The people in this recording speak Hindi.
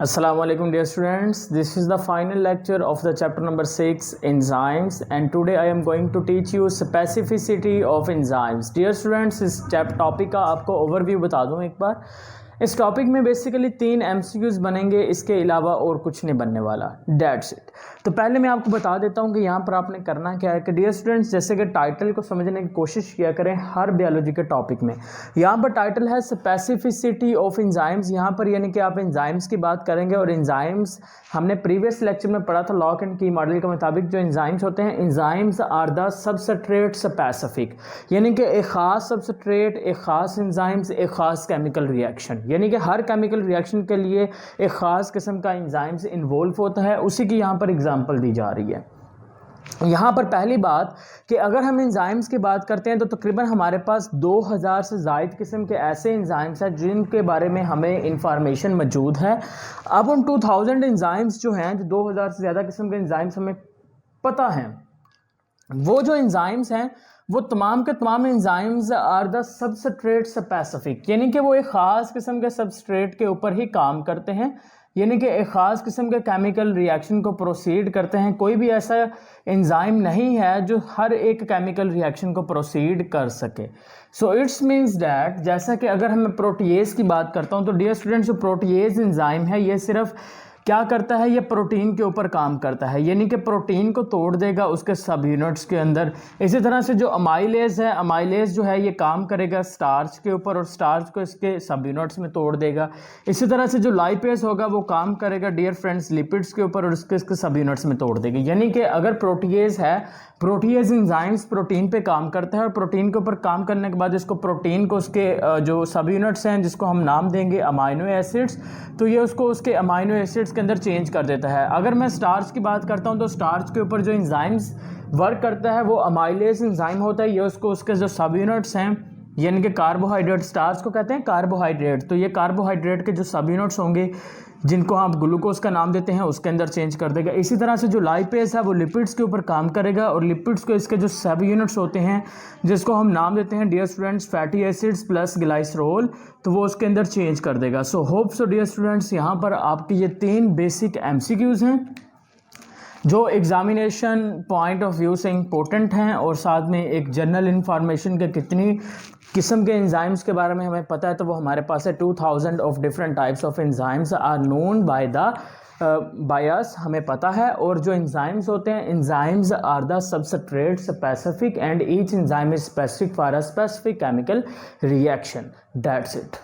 Assalamu alaikum dear students, this is the final lecture of the chapter number 6 enzymes, and today I am going to teach you specificity of enzymes. Dear students, इस टॉपिक का आपको ओवरव्यू बता दूं एक बार। इस टॉपिक में बेसिकली 3 MCQs बनेंगे, इसके अलावा और कुछ नहीं बनने वाला, डेट्स इट। तो पहले मैं आपको बता देता हूं कि यहाँ पर आपने करना क्या है कि डियर स्टूडेंट्स, जैसे कि टाइटल को समझने की कोशिश किया करें हर बायोलॉजी के टॉपिक में। यहाँ पर टाइटल है स्पेसिफिसिटी ऑफ एंजाइम्स, यहाँ पर यानी कि आप एंजाइम्स की बात करेंगे। और एंजाइम्स हमने प्रीवियस लेक्चर में पढ़ा था लॉक एंड की मॉडल के मुताबिक जो एंजाइम्स होते हैं, enzymes are the substrate specific, यानी कि एक ख़ास सबस्ट्रेट, एक ख़ास एंजाइम्स, एक ख़ास केमिकल रिएक्शन, यानी कि हर केमिकल रिएक्शन के लिए एक ख़ास किस्म का एंजाइम्स इन्वॉल्व होता है। उसी की यहाँ पर एग्जांपल दी जा रही है। यहाँ पर पहली बात कि अगर हम एंजाइम्स की बात करते हैं तो तकरीबन हमारे पास 2000 से ज़ायद किस्म के ऐसे एंजाइम्स हैं जिनके बारे में हमें इंफॉर्मेशन मौजूद है। अब उन 2000 एंजाइम्स जो हैं, जो 2000 से ज़्यादा किस्म के एंजाइम्स हमें पता हैं, वो जो एंजाइम्स हैं वो तमाम के तमाम enzymes are the substrate specific, यानी कि वो एक ख़ास किस्म के सबस्ट्रेट के ऊपर ही काम करते हैं, यानी कि एक ख़ास किस्म के केमिकल रिएक्शन को प्रोसीड करते हैं। कोई भी ऐसा एंजाइम नहीं है जो हर एक केमिकल रिएक्शन को प्रोसीड कर सके। सो इट्स मीन्स दैट, जैसा कि अगर मैं प्रोटीएज की बात करता हूँ तो डियर स्टूडेंट्स, जो प्रोटीएज एंजाइम है ये सिर्फ क्या करता है, ये प्रोटीन के ऊपर काम करता है, यानी कि प्रोटीन को तोड़ देगा उसके सब यूनिट्स के अंदर। इसी तरह से जो अमाइलेज है, अमाइलेज जो है ये काम करेगा स्टार्च के ऊपर और स्टार्च को इसके सब यूनिट्स में तोड़ देगा। इसी तरह से जो लाइपेज होगा वो काम करेगा डियर फ्रेंड्स लिपिड्स के ऊपर और इसके सब यूनिट्स में तोड़ देगी। यानी कि अगर प्रोटीएज है, प्रोटीएज एंजाइम्स प्रोटीन पे काम करता है और प्रोटीन के ऊपर काम करने के बाद इसको प्रोटीन को उसके जो सब यूनिट्स हैं जिसको हम नाम देंगे अमाइनो एसिड्स, तो ये उसको उसके अमाइनो एसिड्स के अंदर चेंज कर देता है। अगर मैं स्टार्च की बात करता हूँ तो स्टार्च के ऊपर जो एंजाइम्स वर्क करता है वो अमाइलेज एंजाइम होता है। ये उसको उसके जो सब यूनिट्स हैं, यानी कि कार्बोहाइड्रेट, स्टार्च को कहते हैं कार्बोहाइड्रेट, तो ये कार्बोहाइड्रेट के जो सब यूनिट्स होंगे जिनको हम ग्लूकोज का नाम देते हैं उसके अंदर चेंज कर देगा। इसी तरह से जो लाइपेज है वो लिपिड्स के ऊपर काम करेगा और लिपिड्स को इसके जो सब यूनिट्स होते हैं जिसको हम नाम देते हैं dear students fatty acids plus glycerol, तो वो उसके अंदर चेंज कर देगा। So hope so dear students, यहाँ पर आपके ये 3 बेसिक MCQs हैं जो एग्जामिनेशन पॉइंट ऑफ व्यू से इम्पोर्टेंट हैं और साथ में एक जनरल इंफॉर्मेशन के कितनी किस्म के एंजाइम्स के बारे में हमें पता है, तो वो हमारे पास है 2000 of different types of enzymes are known by us, हमें पता है। और जो एंजाइम्स होते हैं, enzymes are the substrate specific and each enzyme is specific for a specific chemical reaction, that's it.